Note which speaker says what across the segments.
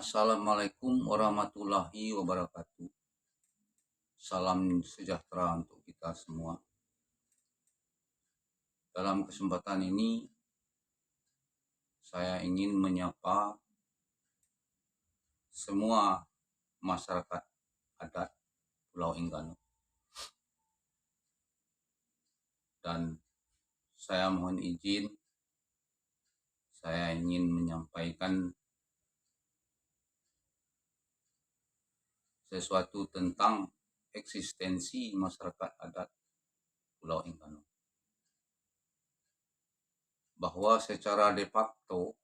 Speaker 1: Assalamualaikum warahmatullahi wabarakatuh. Salam sejahtera untuk kita semua. Dalam kesempatan ini, saya ingin menyapa semua masyarakat adat Pulau Enggano. Dan saya mohon izin, saya ingin menyampaikan sesuatu tentang eksistensi masyarakat adat Pulau Enggano. Bahwa secara de facto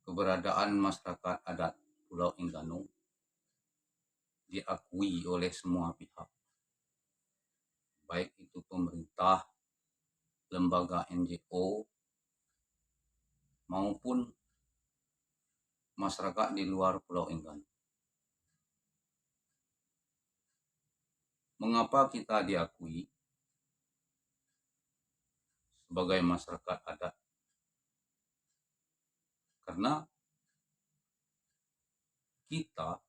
Speaker 1: keberadaan masyarakat adat Pulau Enggano diakui oleh semua pihak, baik itu pemerintah, lembaga NGO, maupun masyarakat di luar Pulau Enggano. Mengapa kita diakui sebagai masyarakat adat? Karena kita,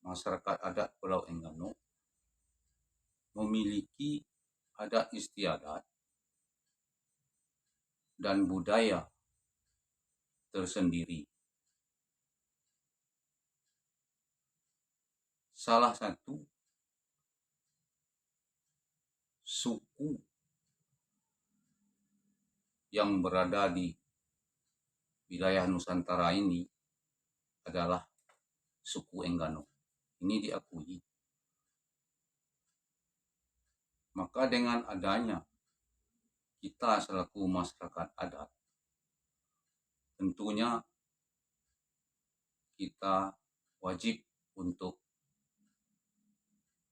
Speaker 1: masyarakat adat Pulau Enggano, memiliki adat istiadat dan budaya tersendiri. Salah satu suku yang berada di wilayah Nusantara ini adalah suku Enggano. Ini diakui. Maka dengan adanya kita selaku masyarakat adat, tentunya kita wajib untuk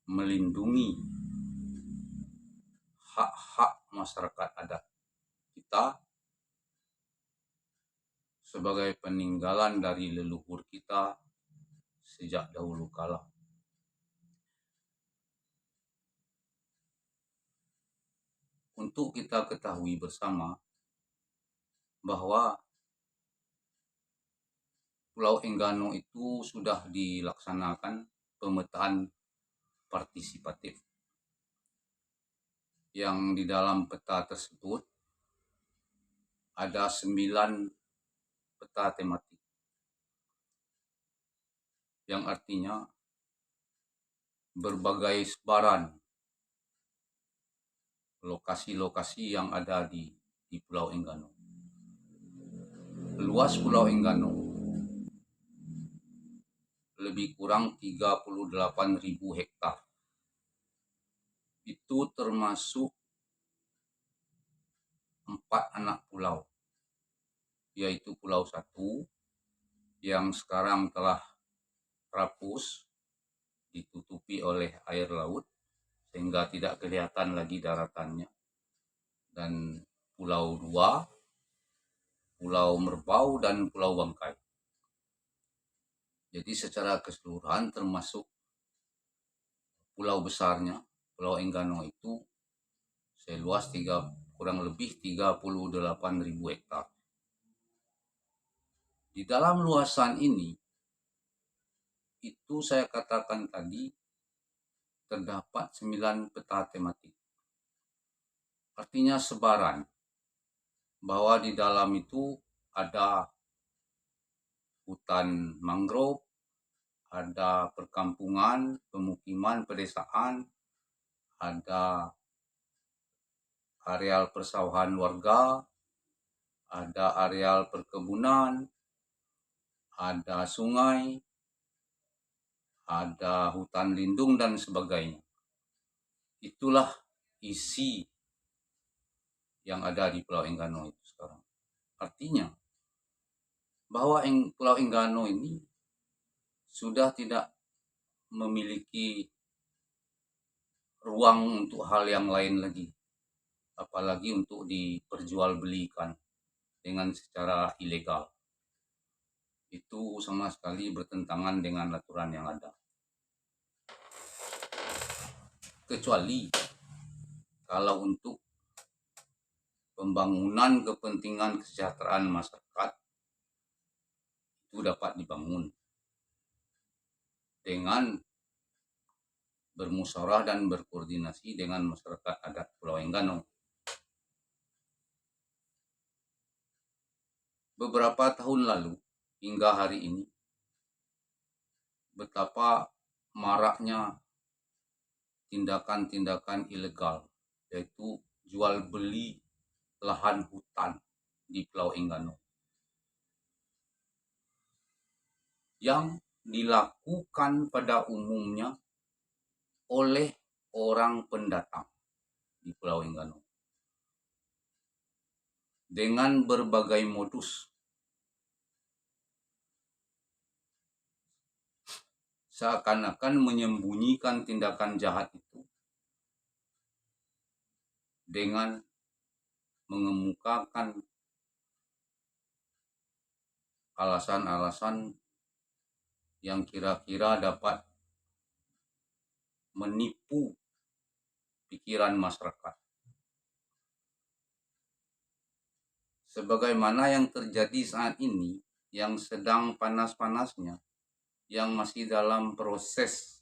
Speaker 1: melindungi hak-hak masyarakat adat kita sebagai peninggalan dari leluhur kita sejak dahulu kala. Untuk kita ketahui bersama bahwa Pulau Enggano itu sudah dilaksanakan pemetaan partisipatif, yang di dalam peta tersebut ada 9 peta tematik, yang artinya berbagai sebaran lokasi-lokasi yang ada di Pulau Enggano. Luas Pulau Enggano lebih kurang 38.000 hektar. Itu termasuk 4 anak pulau, yaitu Pulau Satu yang sekarang telah rapuh, ditutupi oleh air laut sehingga tidak kelihatan lagi daratannya, dan Pulau Dua, Pulau Merbau, dan Pulau Bangkai. Jadi secara keseluruhan termasuk pulau besarnya Pulau Enggano itu seluas kurang lebih 38.000 hektar. Di dalam luasan ini, itu saya katakan tadi, terdapat 9 peta tematik. Artinya sebaran, bahwa di dalam itu ada hutan mangrove, ada perkampungan, pemukiman, pedesaan, ada areal persawahan warga, ada areal perkebunan, ada sungai, ada hutan lindung, dan sebagainya. Itulah isi yang ada di Pulau Enggano itu sekarang. Artinya bahwa Pulau Enggano ini sudah tidak memiliki ruang untuk hal yang lain lagi, apalagi untuk diperjualbelikan dengan secara ilegal. Itu sama sekali bertentangan dengan aturan yang ada. Kecuali kalau untuk pembangunan kepentingan kesejahteraan masyarakat, itu dapat dibangun dengan bermusyawarah dan berkoordinasi dengan masyarakat adat Pulau Enggano. Beberapa tahun lalu hingga hari ini, betapa maraknya tindakan-tindakan ilegal, yaitu jual beli lahan hutan di Pulau Enggano yang dilakukan pada umumnya oleh orang pendatang di Pulau Enggano dengan berbagai modus. Seakan-akan menyembunyikan tindakan jahat itu dengan mengemukakan alasan-alasan yang kira-kira dapat menipu pikiran masyarakat. Sebagaimana yang terjadi saat ini, yang sedang panas-panasnya, yang masih dalam proses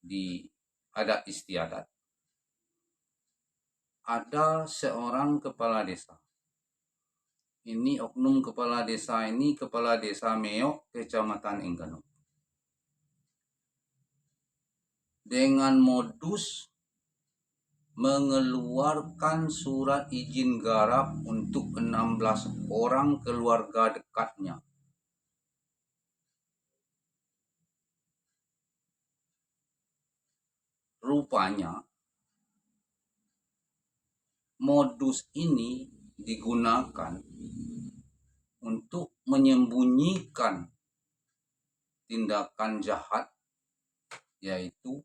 Speaker 1: di adat istiadat. Ada seorang kepala desa. Ini oknum kepala desa ini kepala desa Meok, Kecamatan Enggano. Dengan modus mengeluarkan surat izin garap untuk 16 orang keluarga dekatnya. Rupanya modus ini digunakan untuk menyembunyikan tindakan jahat, yaitu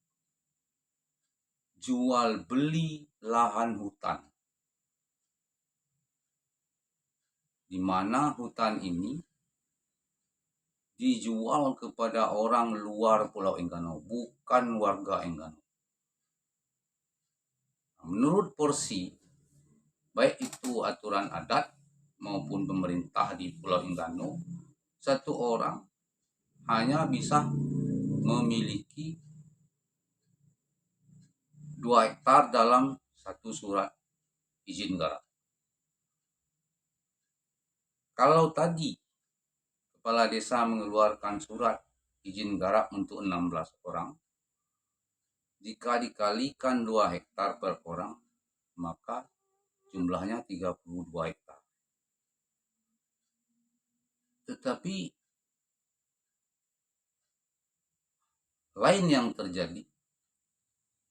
Speaker 1: jual beli lahan hutan, di mana hutan ini dijual kepada orang luar Pulau Enggano, bukan warga Enggano. Menurut porsi, baik itu aturan adat maupun pemerintah di Pulau Enggano, satu orang hanya bisa memiliki 2 hektar dalam satu surat izin garap. Kalau tadi kepala desa mengeluarkan surat izin garap untuk 16 orang, jika dikalikan 2 hektar per orang, maka jumlahnya 32 hektar. Tetapi lain yang terjadi,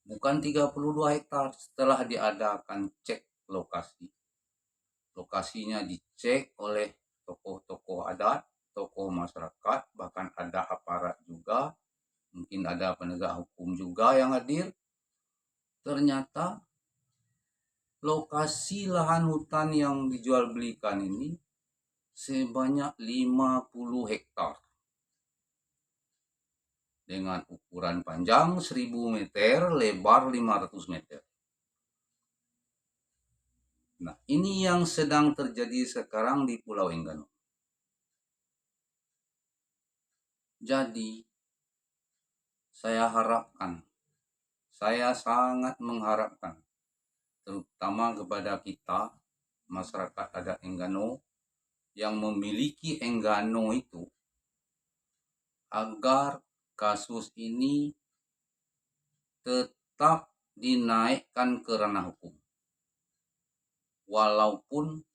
Speaker 1: bukan 32 hektar setelah diadakan cek lokasi. Lokasinya dicek oleh tokoh-tokoh adat, tokoh masyarakat, bahkan ada aparat juga, mungkin ada penegak hukum juga yang hadir. Ternyata lokasi lahan hutan yang dijual belikan ini sebanyak 50 hektar. Dengan ukuran panjang 1000 meter, lebar 500 meter. Nah, ini yang sedang terjadi sekarang di Pulau Enggano. Jadi, saya sangat mengharapkan, terutama kepada kita, masyarakat adat Enggano, yang memiliki Enggano itu, agar kasus ini tetap dinaikkan ke ranah hukum. Walaupun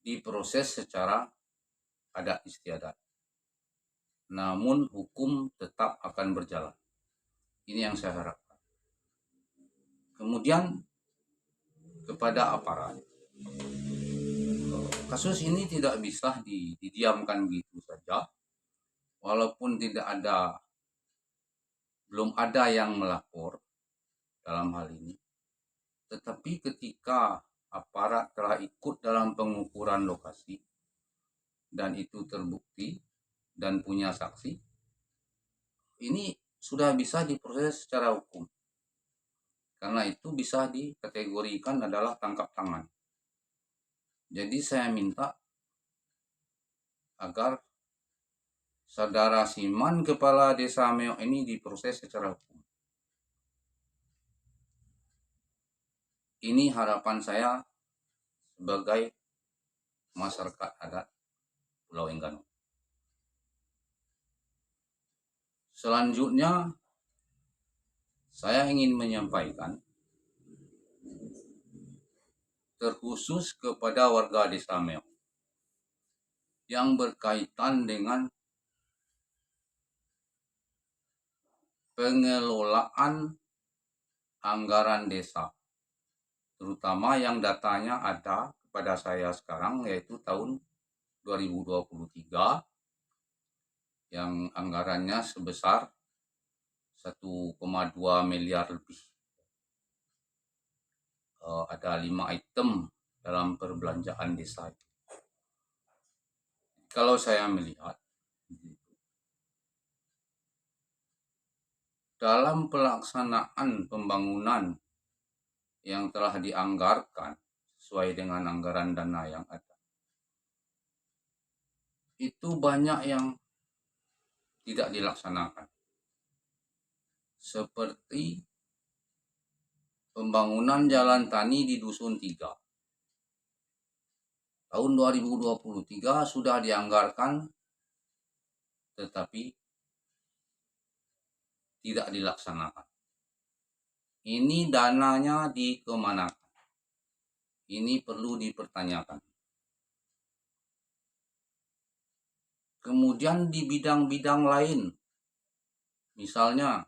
Speaker 1: diproses secara adat istiadat, namun hukum tetap akan berjalan. Ini yang saya harapkan. Kemudian kepada aparat, kasus ini tidak bisa didiamkan gitu saja. Walaupun belum ada yang melapor dalam hal ini, tetapi ketika aparat telah ikut dalam pengukuran lokasi dan itu terbukti dan punya saksi, ini sudah bisa diproses secara hukum. Karena itu bisa dikategorikan adalah tangkap tangan. Jadi saya minta agar Saudara Siman, Kepala Desa Meok ini diproses secara hukum. Ini harapan saya sebagai masyarakat adat Pulau Enggano. Selanjutnya, saya ingin menyampaikan terkhusus kepada warga Desa Meok yang berkaitan dengan pengelolaan anggaran desa, terutama yang datanya ada kepada saya sekarang, yaitu tahun 2023 yang anggarannya sebesar 1,2 miliar lebih. Ada 5 item dalam perbelanjaan desa. Kalau saya melihat dalam pelaksanaan pembangunan yang telah dianggarkan sesuai dengan anggaran dana yang ada, itu banyak yang tidak dilaksanakan. Seperti pembangunan jalan tani di Dusun 3. Tahun 2023 sudah dianggarkan, tetapi tidak dilaksanakan. Ini dananya dikemanakan? Ini perlu dipertanyakan. Kemudian di bidang-bidang lain, misalnya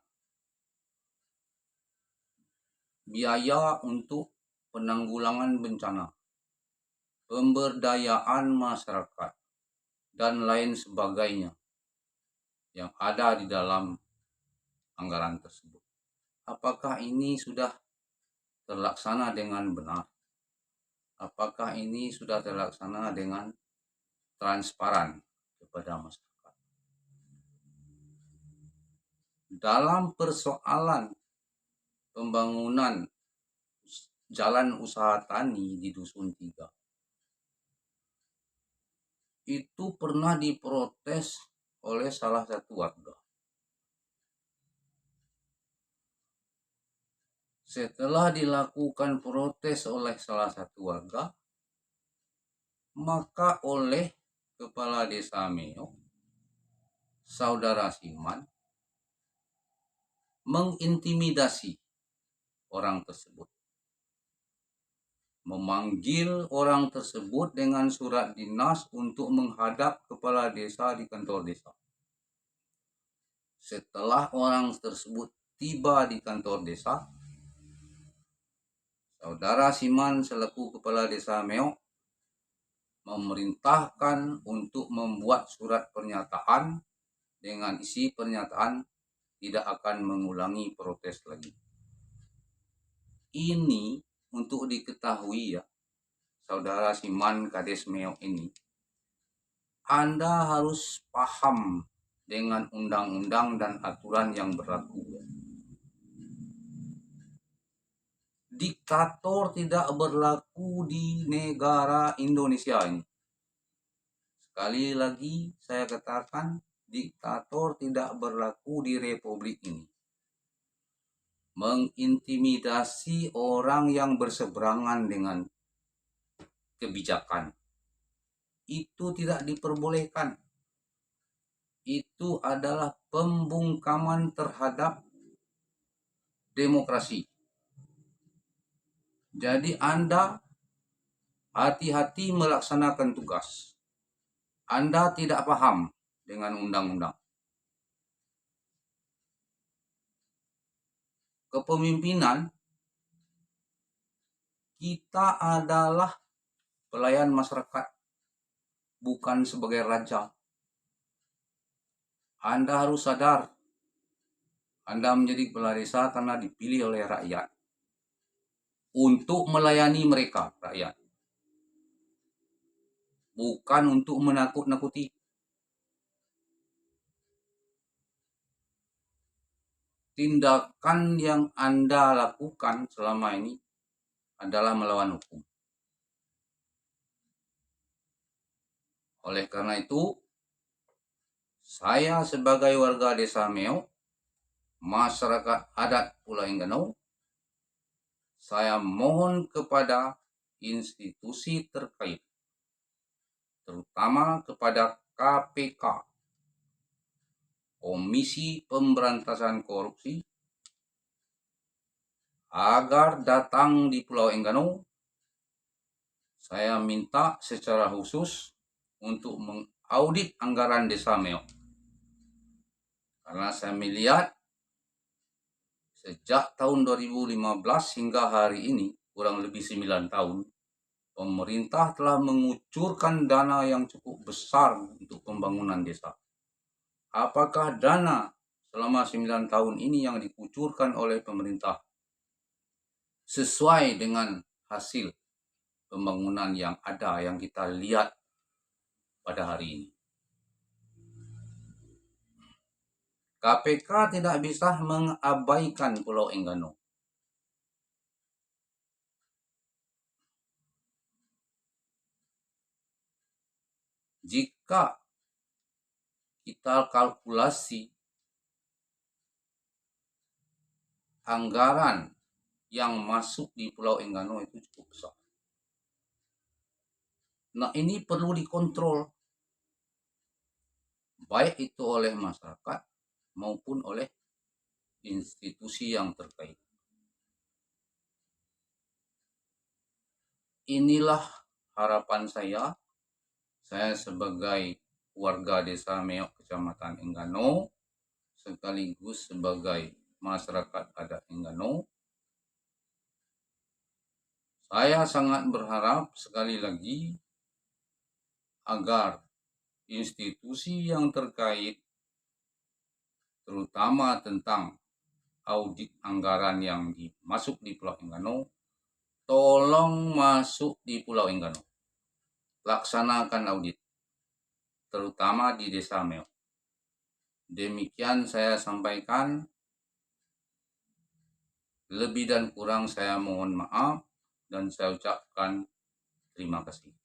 Speaker 1: biaya untuk penanggulangan bencana, pemberdayaan masyarakat, dan lain sebagainya yang ada di dalam anggaran tersebut. Apakah ini sudah terlaksana dengan benar? Apakah ini sudah terlaksana dengan transparan kepada masyarakat? Dalam persoalan pembangunan jalan usaha tani di Dusun 3, itu pernah diprotes oleh salah satu warga. Setelah dilakukan protes oleh salah satu warga, maka oleh Kepala Desa Meok, Saudara Siman, mengintimidasi orang tersebut. Memanggil orang tersebut dengan surat dinas untuk menghadap kepala desa di kantor desa. Setelah orang tersebut tiba di kantor desa, Saudara Siman selaku Kepala Desa Meok memerintahkan untuk membuat surat pernyataan dengan isi pernyataan tidak akan mengulangi protes lagi. Ini untuk diketahui ya, Saudara Siman Kades Meok ini, Anda harus paham dengan undang-undang dan aturan yang berlaku. Diktator tidak berlaku di negara Indonesia ini. Sekali lagi saya katakan, diktator tidak berlaku di republik ini. Mengintimidasi orang yang berseberangan dengan kebijakan itu tidak diperbolehkan. Itu adalah pembungkaman terhadap demokrasi. Jadi Anda hati-hati melaksanakan tugas. Anda tidak paham dengan undang-undang. Kepemimpinan kita adalah pelayan masyarakat, bukan sebagai raja. Anda harus sadar, Anda menjadi kepala desa karena dipilih oleh rakyat untuk melayani mereka, rakyat. Bukan untuk menakut-nakuti. Tindakan yang Anda lakukan selama ini adalah melawan hukum. Oleh karena itu, saya sebagai warga Desa Meo, masyarakat adat Pulau Enggano, saya mohon kepada institusi terkait, terutama kepada KPK, Komisi Pemberantasan Korupsi, agar datang di Pulau Enggano. Saya minta secara khusus untuk mengaudit anggaran Desa Meo. Karena saya melihat sejak tahun 2015 hingga hari ini, kurang lebih 9 tahun, pemerintah telah mengucurkan dana yang cukup besar untuk pembangunan desa. Apakah dana selama 9 tahun ini yang dikucurkan oleh pemerintah sesuai dengan hasil pembangunan yang ada, yang kita lihat pada hari ini? KPK tidak bisa mengabaikan Pulau Enggano. Jika kita kalkulasi anggaran yang masuk di Pulau Enggano itu cukup besar. Nah, ini perlu dikontrol, baik itu oleh masyarakat maupun oleh institusi yang terkait. Inilah harapan saya sebagai warga Desa Meo, Kecamatan Enggano, sekaligus sebagai masyarakat adat Enggano. Saya sangat berharap sekali lagi agar institusi yang terkait, terutama tentang audit anggaran yang masuk di Pulau Enggano, tolong masuk di Pulau Enggano. Laksanakan audit, terutama di Desa Meo. Demikian saya sampaikan. Lebih dan kurang saya mohon maaf dan saya ucapkan terima kasih.